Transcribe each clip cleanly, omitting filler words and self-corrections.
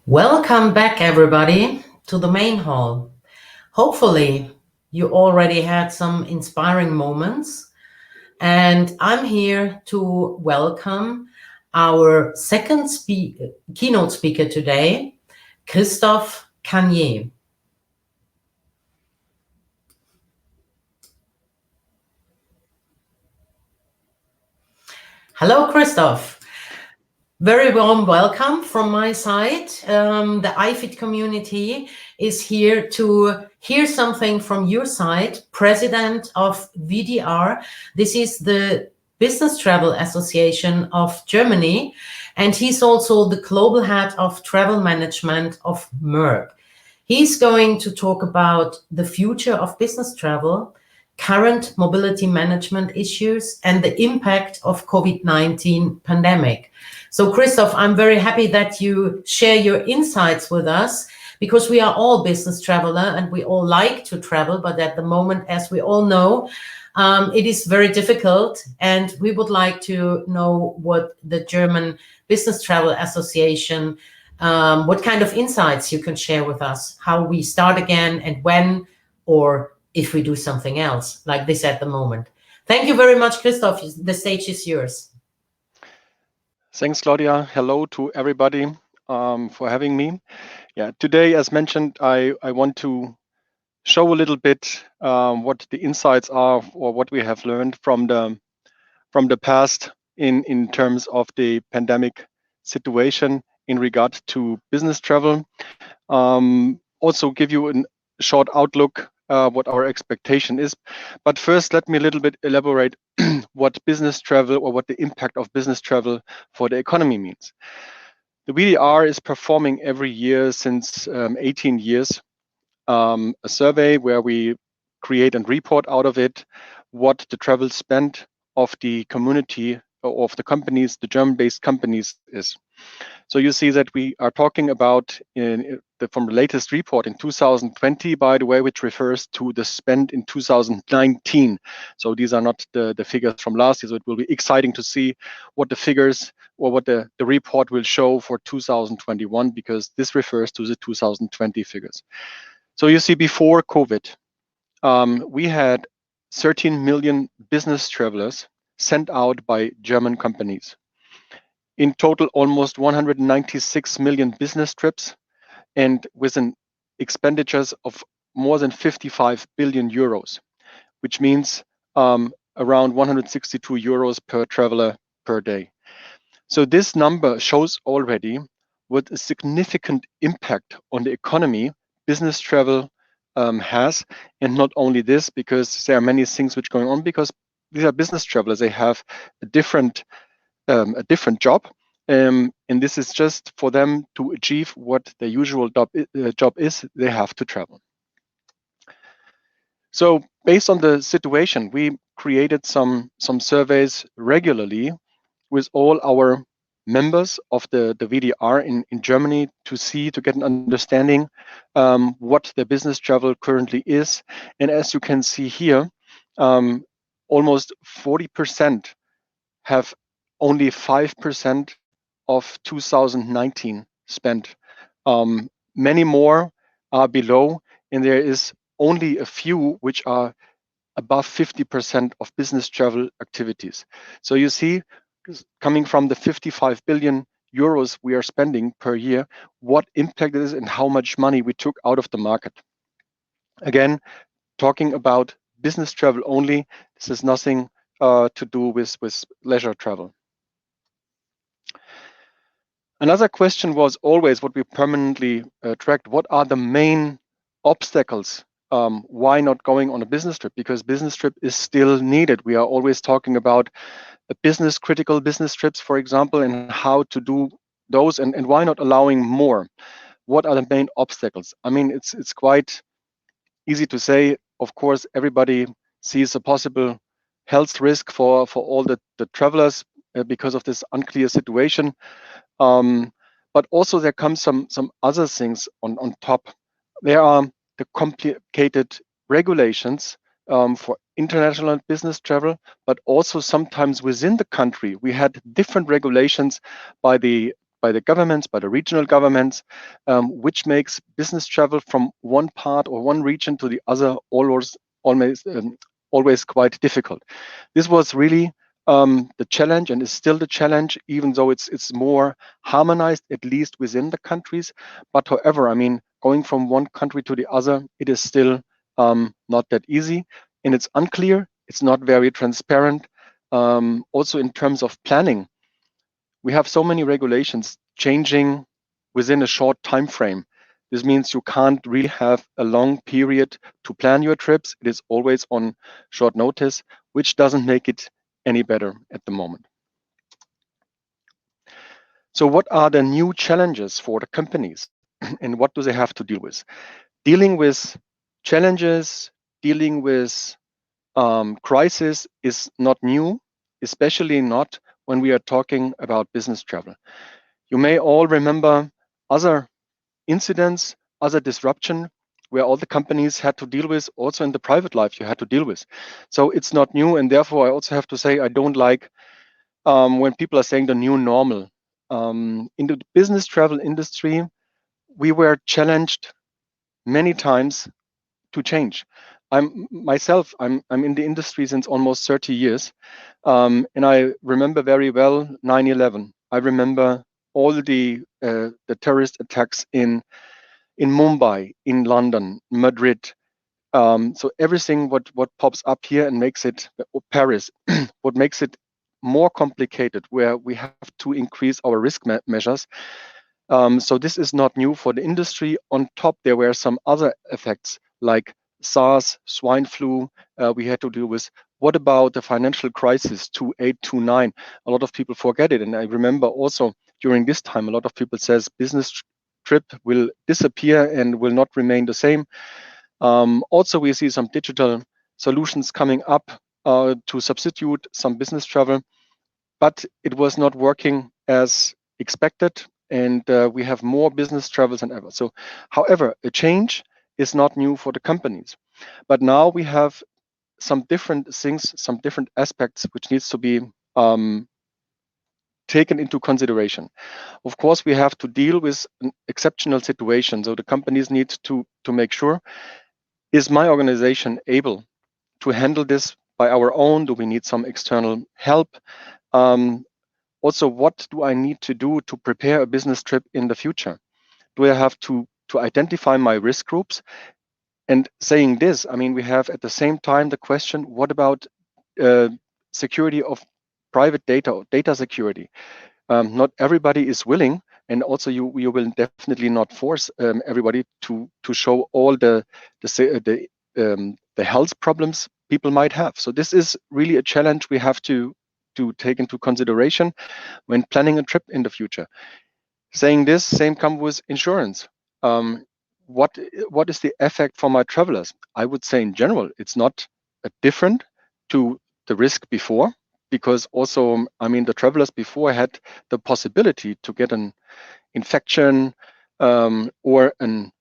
Welcome back, everybody, to the main hall. Hopefully, you already had some inspiring moments, and I'm here to welcome our second keynote speaker today, Christoph Carnier. Hello, Christoph. Very warm welcome from my side. The IFIT community is here to hear something from your side, President of VDR. This is the Business Travel Association of Germany, and he's also the global head of travel management of Merck. He's going to talk about the future of business travel, current mobility management issues, and the impact of COVID-19 pandemic. So, Christoph, I'm very happy that you share your insights with us because we are all business traveler and we all like to travel, but at the moment, as we all know, it is very difficult, and we would like to know what the German Business Travel Association, what kind of insights you can share with us, how we start again and when, or if we do something else like this at the moment. Thank you very much, Christoph. The stage is yours. Thanks, Claudia. Hello to everybody for having me. Yeah, today, as mentioned, I want to show a little bit what the insights are or what we have learned from the past in terms of the pandemic situation in regard to business travel. Also give you a short outlook what our expectation is. But first, let me a little bit elaborate what business travel or what the impact of business travel for the economy means. The VDR is performing every year since 18 years a survey where we create and report out of it what the travel spend of the community or of the companies, the German-based companies is. So you see that we are talking about from the latest report in 2020, by the way, which refers to the spend in 2019. So these are not the figures from last year. So it will be exciting to see what the figures or what the report will show for 2021, because this refers to the 2020 figures. So you see, before COVID, we had 13 million business travelers sent out by German companies. In total, almost 196 million business trips, and with an expenditures of more than 55 billion euros, which means around 162 euros per traveler per day. So this number shows already what a significant impact on the economy business travel has. And not only this, because there are many things which are going on, because these are business travelers. They have a different job, and this is just for them to achieve what their usual job is. They have to travel. So based on the situation, we created some surveys regularly with all our members of the VDR in Germany to get an understanding what the business travel currently is. And as you can see here, almost 40% have only 5% of 2019 spent. Many more are below, and there is only a few which are above 50% of business travel activities. So you see, coming from the 55 billion euros we are spending per year, what impact it is and how much money we took out of the market. Again, talking about business travel only, this has nothing to do with leisure travel. Another question was always what we permanently tracked. What are the main obstacles? Why not going on a business trip? Because business trip is still needed. We are always talking about the critical business trips, for example, and how to do those, and why not allowing more? What are the main obstacles? I mean, it's quite easy to say. Of course, everybody sees a possible health risk for all the travelers because of this unclear situation. But also there comes some other things on top. There are the complicated regulations for international business travel, but also sometimes within the country, we had different regulations by the by the governments, by the regional governments, which makes business travel from one part or one region to the other always quite difficult. This was really the challenge, and is still the challenge, even though it's more harmonized, at least within the countries. But however, I mean, going from one country to the other, it is still not that easy, and it's unclear. It's not very transparent. Also, in terms of planning, we have so many regulations changing within a short time frame. This means you can't really have a long period to plan your trips. It is always on short notice, which doesn't make it any better at the moment. So what are the new challenges for the companies and what do they have to deal with? Dealing with challenges, dealing with crisis is not new, especially not when we are talking about business travel. You may all remember other incidents, other disruption where all the companies had to deal with, also in the private life you had to deal with. So it's not new, and therefore I also have to say I don't like when people are saying the new normal. In the business travel industry, we were challenged many times to change. I'm in the industry since almost 30 years, and I remember very well 9/11. I remember all the terrorist attacks in Mumbai, in London, Madrid. So everything what pops up here and makes it, or Paris, what makes it more complicated, where we have to increase our risk measures. So this is not new for the industry. On top, there were some other effects like SARS, swine flu. We had to deal with. What about the financial crisis 2008, 2009? A lot of people forget it, and I remember also during this time, a lot of people says business trip will disappear and will not remain the same. Also, we see some digital solutions coming up to substitute some business travel, but it was not working as expected, and we have more business travels than ever. So, however, a change is not new for the companies, but now we have some different things, some different aspects which needs to be taken into consideration. Of course, we have to deal with an exceptional situation. So the companies need to make sure, is my organization able to handle this by our own? Do we need some external help? Also, what do I need to do to prepare a business trip in the future? Do I have to identify my risk groups? And saying this, I mean, we have at the same time the question, what about security of private data, or data security? Not everybody is willing, and also you will definitely not force everybody to show all the health problems people might have. So this is really a challenge we have to take into consideration when planning a trip in the future. Saying this, same come with insurance. What is the effect for my travelers? I would say in general, it's not different to the risk before, because also, I mean, the travelers before had the possibility to get an infection or an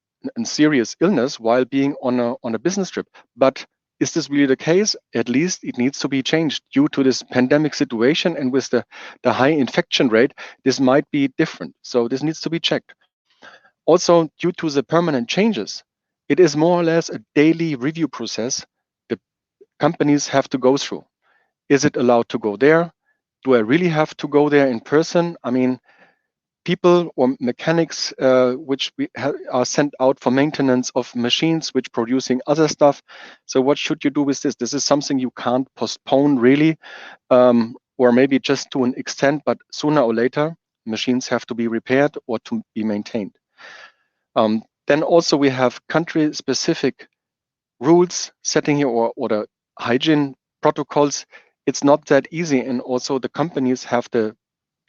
serious illness while being on a business trip. But is this really the case? At least it needs to be changed due to this pandemic situation, and with the high infection rate, this might be different. So this needs to be checked. Also, due to the permanent changes, it is more or less a daily review process the companies have to go through. Is it allowed to go there? Do I really have to go there in person? I mean, people or mechanics which are sent out for maintenance of machines which producing other stuff. So what should you do with this? This is something you can't postpone really, or maybe just to an extent, but sooner or later, machines have to be repaired or to be maintained. Then also we have country-specific rules setting here, or the hygiene protocols. It's not that easy, and also the companies have the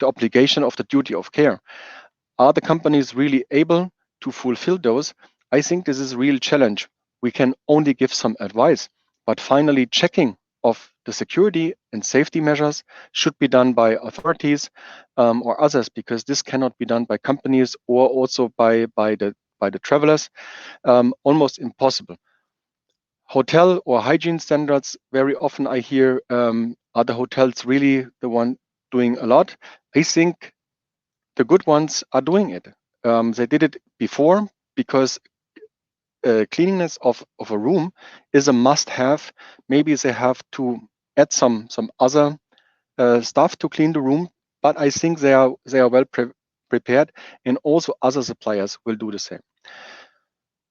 obligation of the duty of care. Are the companies really able to fulfill those? I think this is a real challenge. We can only give some advice, but finally checking of the security and safety measures should be done by authorities or others, because this cannot be done by companies or also by the travelers. Almost impossible. Hotel or hygiene standards, very often I hear, are the hotels really the one doing a lot? I think the good ones are doing it. They did it before because cleanliness of a room is a must-have. Maybe they have to add some other stuff to clean the room, but I think they are well prepared, and also other suppliers will do the same.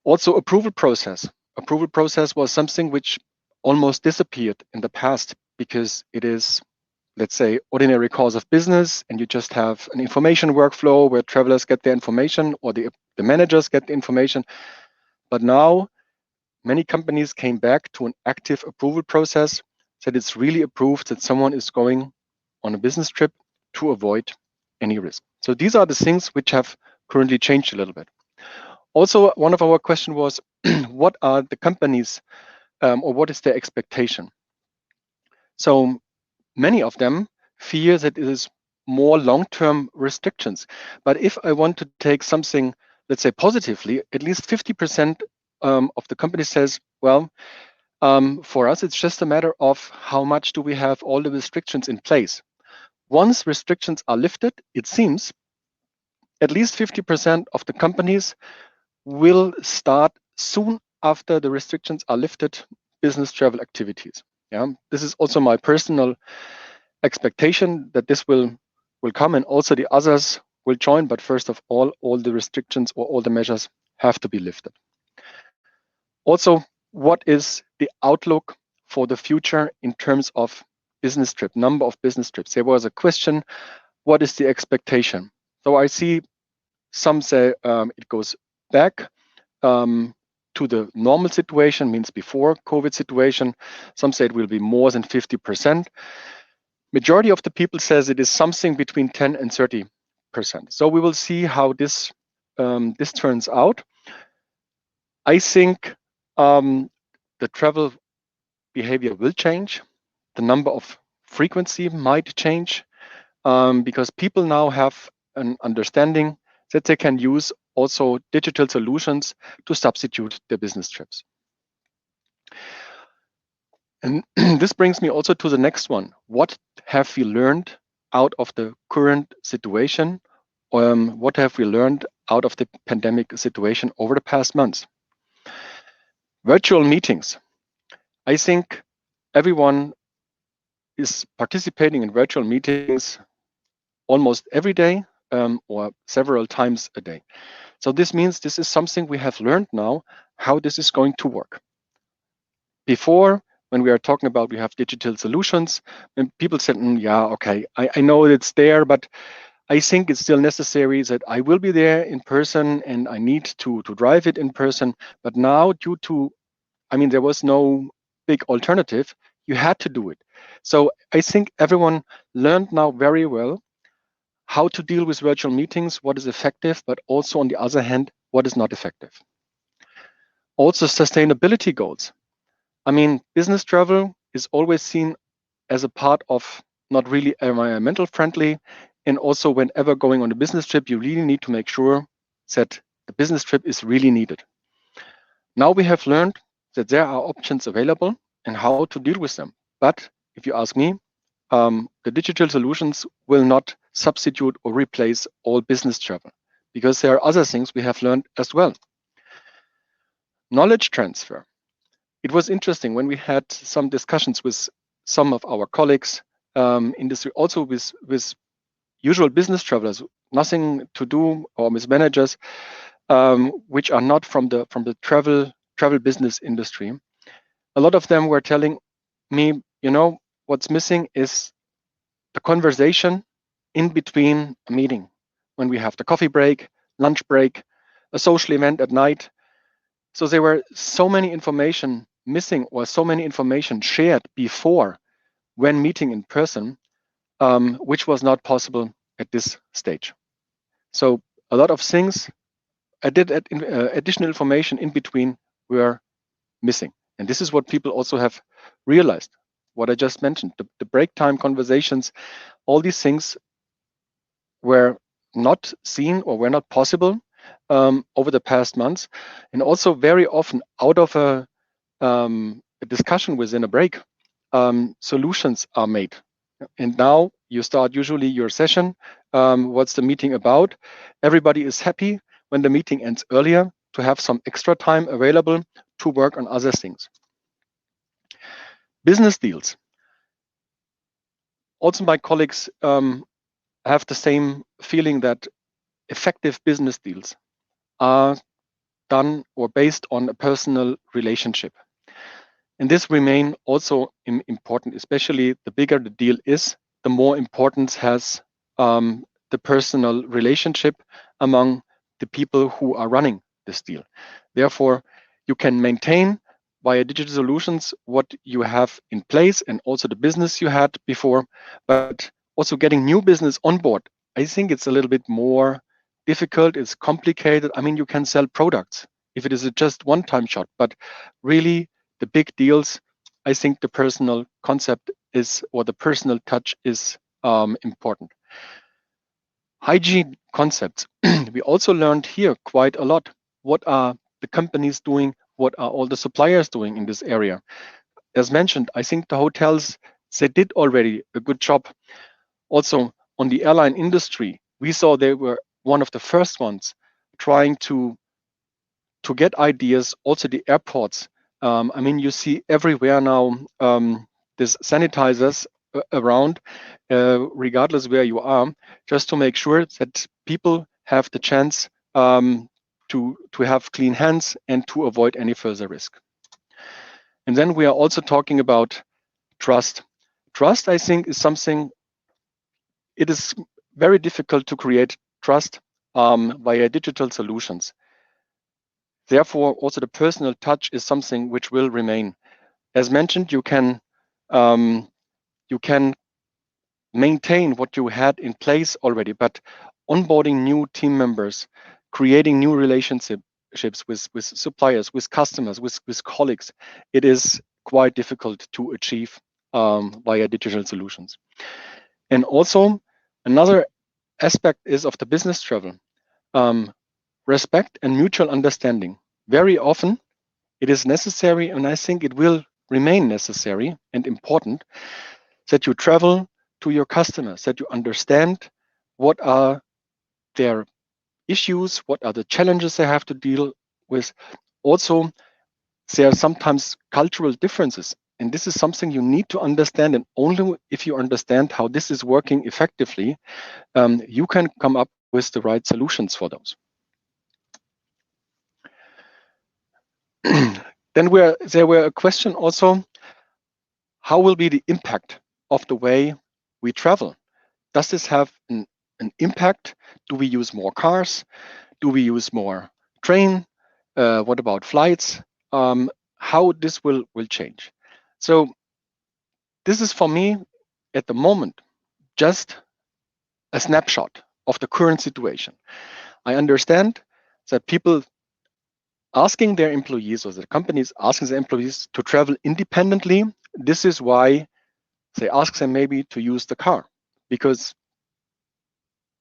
Also, approval process. Approval process was something which almost disappeared in the past because it is, let's say, ordinary course of business, and you just have an information workflow where travelers get their information or the managers get the information. But now many companies came back to an active approval process, that it's really approved that someone is going on a business trip to avoid any risk. So these are the things which have currently changed a little bit. Also, one of our questions was, what are the companies or what is their expectation? So many of them fear that it is more long-term restrictions. But if I want to take something, let's say positively, at least 50% of the company says, well, for us, it's just a matter of how much do we have all the restrictions in place. Once restrictions are lifted, it seems at least 50% of the companies will start soon after the restrictions are lifted business travel activities. Yeah, this is also my personal expectation that this will come, and also the others will join. But first of all the restrictions or all the measures have to be lifted. Also, what is the outlook for the future in terms of business trip, number of business trips? There was a question, what is the expectation? So I see some say it goes back to the normal situation, means before COVID situation. Some say it will be more than 50%. Majority of the people says it is something between 10 and 30%. So we will see how this this turns out. I think the travel behavior will change. The number of frequency might change because people now have an understanding that they can use also digital solutions to substitute their business trips. And this brings me also to the next one. What have we learned out of the current situation? What have we learned out of the pandemic situation over the past months? Virtual meetings. I think everyone is participating in virtual meetings almost every day or several times a day. So this means this is something we have learned now, how this is going to work. Before, when we are talking about we have digital solutions, and people said, yeah, okay, I know it's there, but I think it's still necessary that I will be there in person and I need to drive it in person. But now due to, there was no big alternative, you had to do it. So I think everyone learned now very well how to deal with virtual meetings, what is effective, but also on the other hand, what is not effective. Also sustainability goals. Business travel is always seen as a part of not really environmental friendly. And also whenever going on a business trip, you really need to make sure that the business trip is really needed. Now we have learned that there are options available and how to deal with them. But if you ask me, the digital solutions will not substitute or replace all business travel because there are other things we have learned as well. Knowledge transfer. It was interesting when we had some discussions with some of our colleagues, industry, also with usual business travelers, nothing to do, or with managers, which are not from the travel business industry. A lot of them were telling me, what's missing is the conversation in between a meeting, when we have the coffee break, lunch break, a social event at night. So there were so many information missing or so many information shared before when meeting in person, which was not possible at this stage. So a lot of things, additional information in between were missing. And this is what people also have realized, what I just mentioned, the break time conversations, all these things were not seen or were not possible over the past months. And also very often out of a discussion within a break, solutions are made. And now You start usually your session. What's the meeting about? Everybody is happy when the meeting ends earlier to have some extra time available to work on other things. Business deals. Also, my colleagues have the same feeling that effective business deals are done or based on a personal relationship. And this remain also important, especially the bigger the deal is, the more importance has the personal relationship among the people who are running this deal. Therefore, you can maintain via digital solutions what you have in place and also the business you had before, but also getting new business on board. I think it's a little bit more difficult, it's complicated. I mean, you can sell products if it is a just one-time shot, but really the big deals, I think the personal concept is, or the personal touch is important. Hygiene concepts. We also learned here quite a lot. What are the companies doing? What are all the suppliers doing in this area? As mentioned, I think the hotels, they did already a good job. Also on the airline industry, we saw they were one of the first ones trying to get ideas. Also the airports. I mean, you see everywhere now these sanitizers around, regardless where you are, just to make sure that people have the chance to have clean hands and to avoid any further risk. And then we are also talking about trust. Trust, I think, is something, it is very difficult to create trust via digital solutions. Therefore, also the personal touch is something which will remain. As mentioned, you can maintain what you had in place already, but onboarding new team members, creating new relationships with suppliers, with customers, with colleagues, it is quite difficult to achieve via digital solutions. And also another aspect is of the business travel. Respect and mutual understanding. Very often it is necessary, and I think it will remain necessary and important, that you travel to your customers, that you understand what are their issues, what are the challenges they have to deal with. Also, there are sometimes cultural differences, and this is something you need to understand, and only if you understand how this is working effectively, you can come up with the right solutions for those. Then there were a question also, how will be the impact of the way we travel? Does this have an impact? Do we use more cars? Do we use more train? What about flights? How this will change? So this is for me at the moment just a snapshot of the current situation. I understand that people asking their employees, or the companies asking their employees to travel independently. This is why they ask them maybe to use the car, because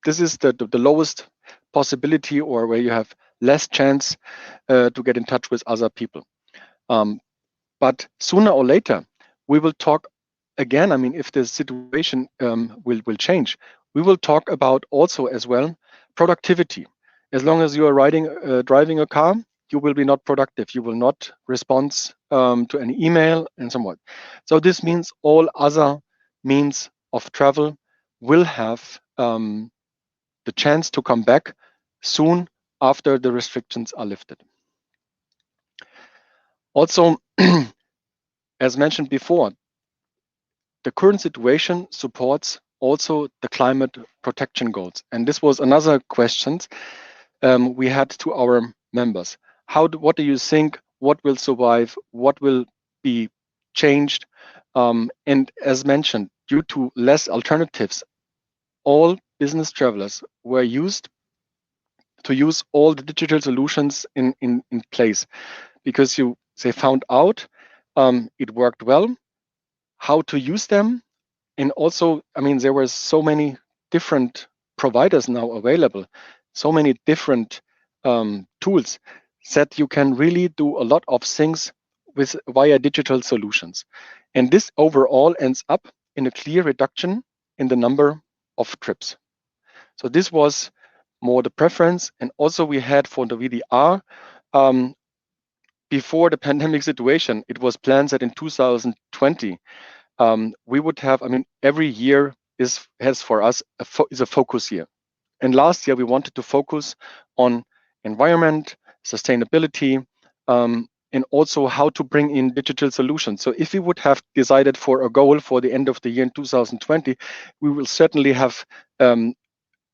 this is the lowest possibility, or where you have less chance to get in touch with other people. But sooner or later, we will talk again. I mean, if the situation will change, we will talk about also as well productivity. As long as you are driving a car, you will be not productive. You will not respond to any email and so on. So this means all other means of travel will have the chance to come back soon after the restrictions are lifted. Also, as mentioned before, the current situation supports also the climate protection goals. And this was another question we had to our members. What do you think? What will survive? What will be changed? And as mentioned, due to less alternatives, all business travelers were used to use all the digital solutions in place, because they found out it worked well, how to use them. And also, I mean, there were so many different providers now available, so many different tools, that you can really do a lot of things via digital solutions. And this overall ends up in a clear reduction in the number of trips. So this was more the preference. And also we had for the VDR, before the pandemic situation, it was planned that in 2020, we would have, I mean, every year has for us is a focus year. And last year we wanted to focus on environment, sustainability, and also how to bring in digital solutions. So if we would have decided for a goal for the end of the year in 2020, we will certainly have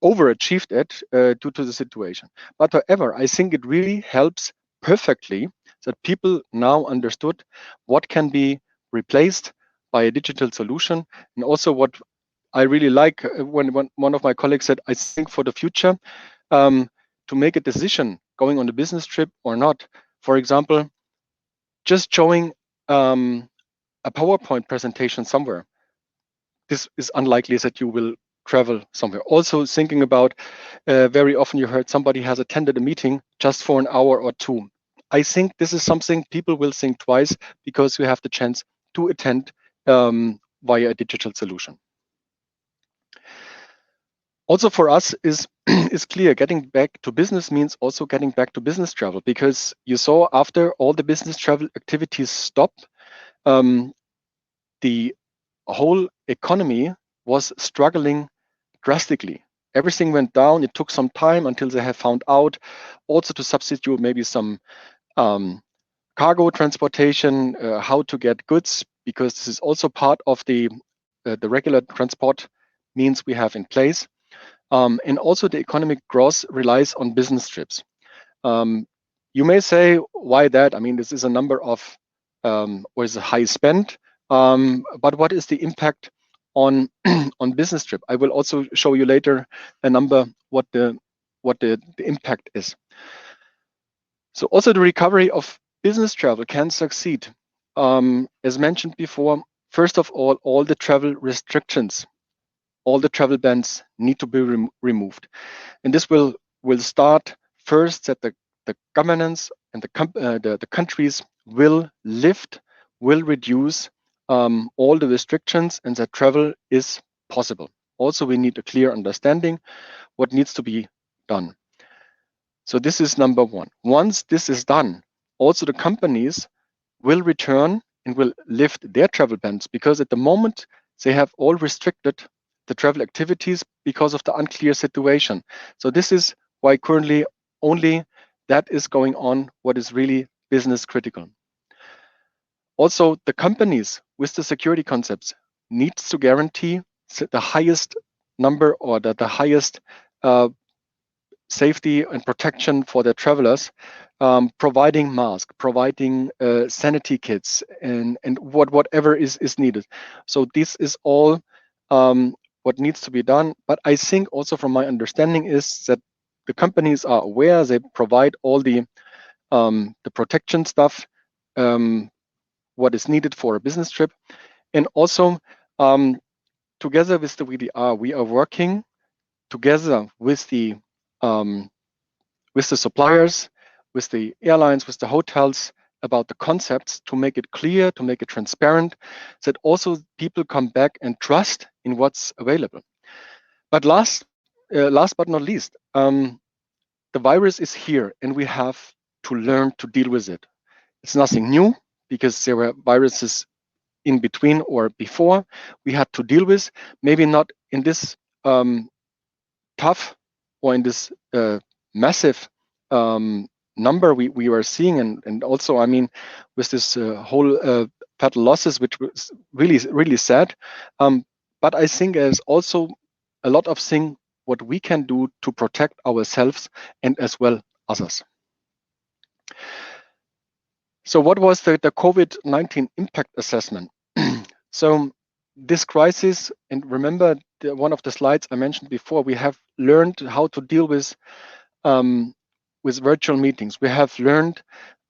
overachieved it due to the situation. But however, I think it really helps perfectly that people now understood what can be replaced by a digital solution. And also what I really like when one of my colleagues said, I think for the future, to make a decision going on a business trip or not, for example, just showing a PowerPoint presentation somewhere, this is unlikely that you will travel somewhere. Also thinking about, very often you heard somebody has attended a meeting just for an hour or two. I think this is something people will think twice because you have the chance to attend via a digital solution. Also for us is clear, getting back to business means also getting back to business travel, because you saw after all the business travel activities stopped, the whole economy was struggling drastically. Everything went down. It took some time until they have found out also to substitute maybe some cargo transportation, how to get goods, because this is also part of the regular transport means we have in place. And also the economic growth relies on business trips. You may say, why that? I mean, this is a number of, or is a high spend, but what is the impact on on business trip? I will also show you later a number what the impact is. So also the recovery of business travel can succeed. As mentioned before, first of all the travel restrictions, all the travel bans need to be removed. And this will start first that the governance and the countries will reduce all the restrictions, and that travel is possible. Also, we need a clear understanding what needs to be done. So this is number one. Once this is done, also the companies will return and will lift their travel bans, because at the moment they have all restricted the travel activities because of the unclear situation. So this is why currently only that is going on, what is really business critical. Also, the companies with the security concepts needs to guarantee the highest number or the highest safety and protection for their travelers, providing masks, providing sanity kits, and whatever is needed. So this is all what needs to be done. But I think also from my understanding is that the companies are aware, they provide all the protection stuff, what is needed for a business trip. And also together with the VDR, we are working together with the suppliers, with the airlines, with the hotels about the concepts to make it clear, to make it transparent, that also people come back and trust in what's available. But last but not least, the virus is here and we have to learn to deal with it. It's nothing new because there were viruses in between or before we had to deal with, maybe not in this tough or in this massive number we were seeing, and also, I mean, with this whole fatal losses, which was really sad. But I think there's also a lot of things what we can do to protect ourselves and as well others. So what was the COVID-19 impact assessment? So this crisis, and remember one of the slides I mentioned before, we have learned how to deal with virtual meetings. We have learned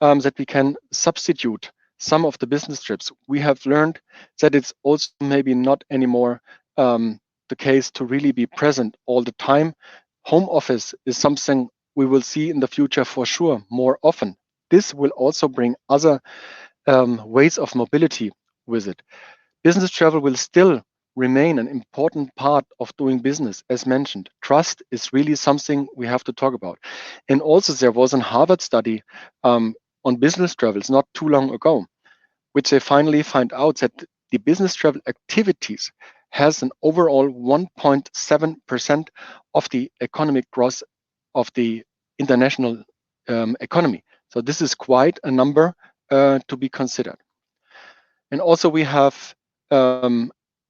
that we can substitute some of the business trips. We have learned that it's also maybe not anymore the case to really be present all the time. Home office is something we will see in the future for sure more often. This will also bring other ways of mobility with it. Business travel will still remain an important part of doing business. As mentioned, trust is really something we have to talk about. And also there was a Harvard study on business travels not too long ago, which they finally find out that the business travel activities has an overall 1.7% of the economic growth of the international economy. So this is quite a number to be considered. And also we have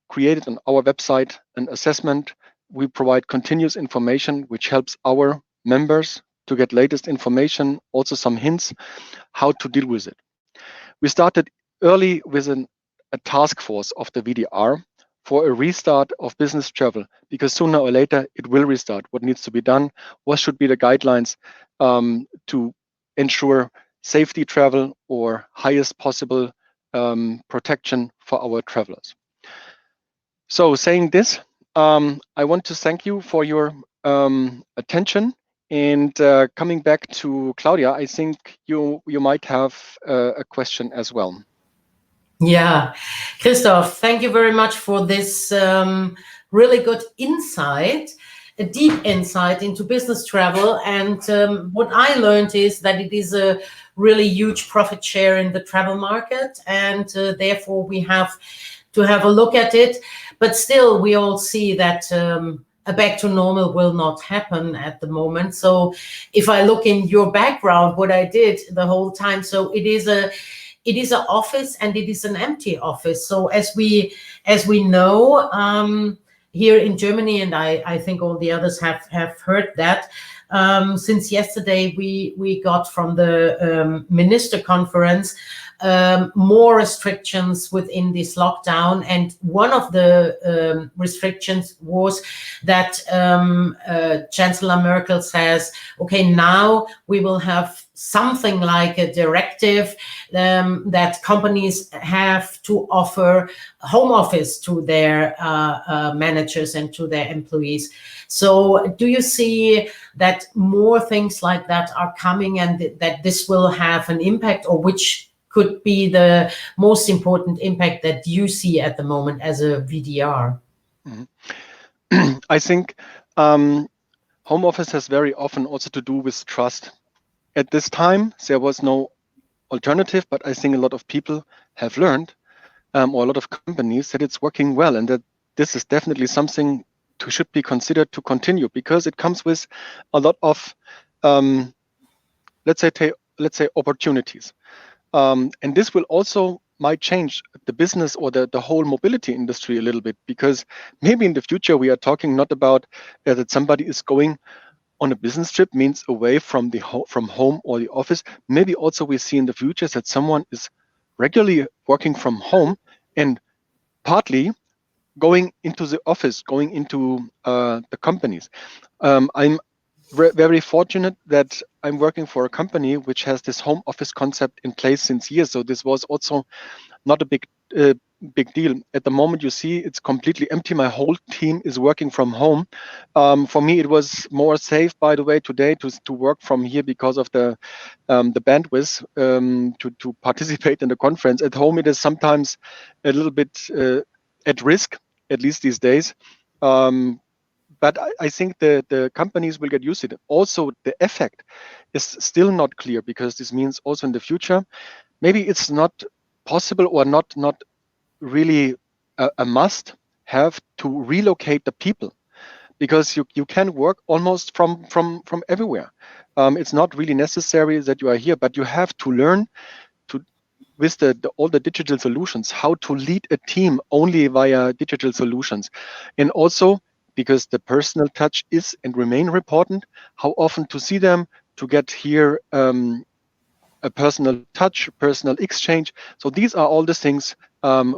created on our website an assessment. We provide continuous information which helps our members to get latest information, also some hints how to deal with it. We started early with a task force of the VDR for a restart of business travel, because sooner or later it will restart. What needs to be done? What should be the guidelines to ensure safety travel or highest possible protection for our travelers? So saying this, I want to thank you for your attention. And coming back to Claudia, I think you might have a question as well. Yeah, Christoph, thank you very much for this really good insight, a deep insight into business travel. And what I learned is that it is a really huge profit share in the travel market, and therefore we have to have a look at it. But still, we all see that a back to normal will not happen at the moment. So if I look in your background, what I did the whole time, so it is an office and it is an empty office. So as we know, here in Germany, and I think all the others have heard that, since yesterday we got from the minister conference more restrictions within this lockdown, and one of the restrictions was that Chancellor Merkel says, okay, now we will have something like a directive that companies have to offer home office to their managers and to their employees. So do you see that more things like that are coming, and that this will have an impact, or which could be the most important impact that you see at the moment as a VDR? Mm-hmm. I think home office has very often also to do with trust. At this time, there was no alternative, but I think a lot of people have learned, or a lot of companies, that it's working well, and that this is definitely something should be considered to continue, because it comes with a lot of, let's say opportunities. And this will also might change the business or the whole mobility industry a little bit, because maybe in the future we are talking not about that somebody is going on a business trip, means away from from home or the office. Maybe also we see in the future that someone is regularly working from home and partly going into the office, going into the companies. I'm very fortunate that I'm working for a company which has this home office concept in place since years. So this was also not a big deal. At the moment, you see it's completely empty. My whole team is working from home. For me, it was more safe, by the way, today to work from here because of the bandwidth to participate in the conference. At home, it is sometimes a little bit at risk, at least these days. But I think the companies will get used to it. Also, the effect is still not clear, because this means also in the future, maybe it's not possible or not really a must have to relocate the people, because you can work almost from everywhere. It's not really necessary that you are here, but you have to learn with all the digital solutions, how to lead a team only via digital solutions. And also, because the personal touch is and remain important, how often to see them, to get here a personal touch, personal exchange. So these are all the things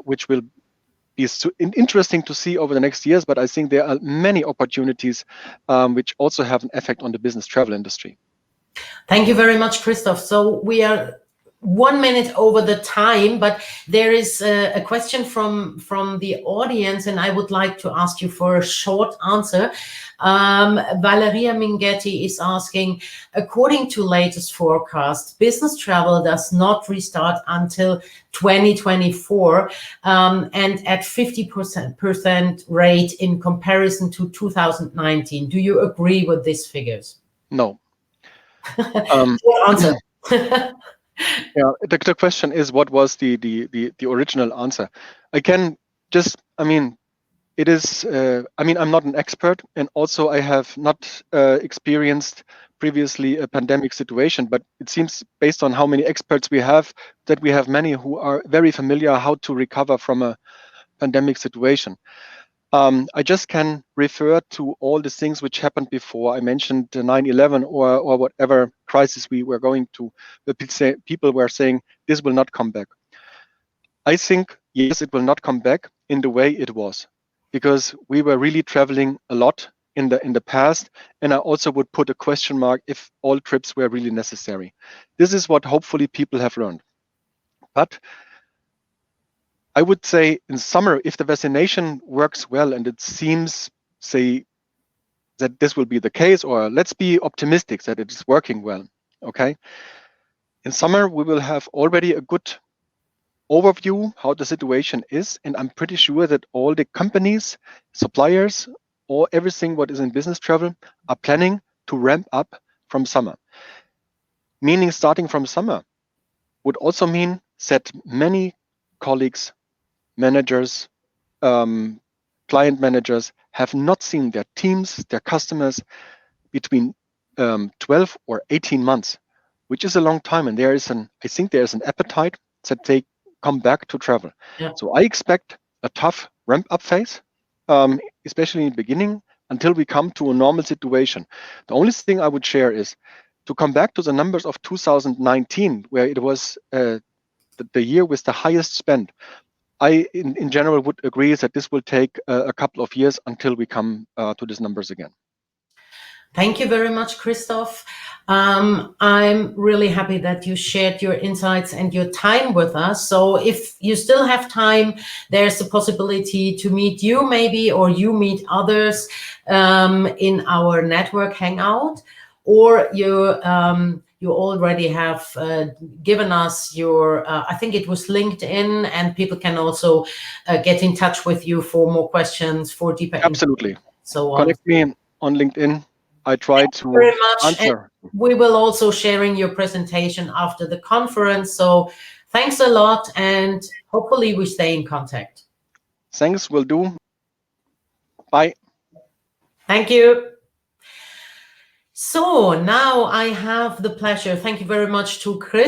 which will be interesting to see over the next years. But I think there are many opportunities which also have an effect on the business travel industry. Thank you very much, Christoph. So we are 1 minute over the time, but there is a question from the audience, and I would like to ask you for a short answer. Valeria Minghetti is asking, according to latest forecast, business travel does not restart until 2024, and at 50% rate in comparison to 2019. Do you agree with these figures? No. Short answer. Yeah, the question is, what was the original answer? I can just, I mean, it is, I mean, I'm not an expert, and also I have not experienced previously a pandemic situation, but it seems, based on how many experts we have, that we have many who are very familiar how to recover from a pandemic situation. I just can refer to all the things which happened before. I mentioned 9/11 or whatever crisis we were going to. People were saying this will not come back. I think, yes, it will not come back in the way it was, because we were really traveling a lot in the past, and I also would put a question mark if all trips were really necessary. This is what hopefully people have learned. But I would say in summer, if the vaccination works well, and it seems, say, that this will be the case, or let's be optimistic that it is working well, okay? In summer, we will have already a good overview how the situation is, and I'm pretty sure that all the companies, suppliers, or everything what is in business travel are planning to ramp up from summer. Meaning starting from summer would also mean that many colleagues, managers, client managers have not seen their teams, their customers between 12 or 18 months, which is a long time. And I think there is an appetite that they come back to travel. Yeah. So I expect a tough ramp up phase, especially in the beginning, until we come to a normal situation. The only thing I would share is to come back to the numbers of 2019, where it was the year with the highest spend. I, in general, would agree that this will take a couple of years until we come to these numbers again. Thank you very much, Christoph. I'm really happy that you shared your insights and your time with us. So if you still have time, there's a possibility to meet you maybe, or you meet others in our network hangout, or you already have given us your, I think it was LinkedIn, and people can also get in touch with you for more questions, for deeper Absolutely. so on. Connect me on LinkedIn. I try to very much. answer. And we will also sharing your presentation after the conference. So thanks a lot, and hopefully we stay in contact. Thanks, will do. Bye. Thank you. So now I have the pleasure, thank you very much to Chris.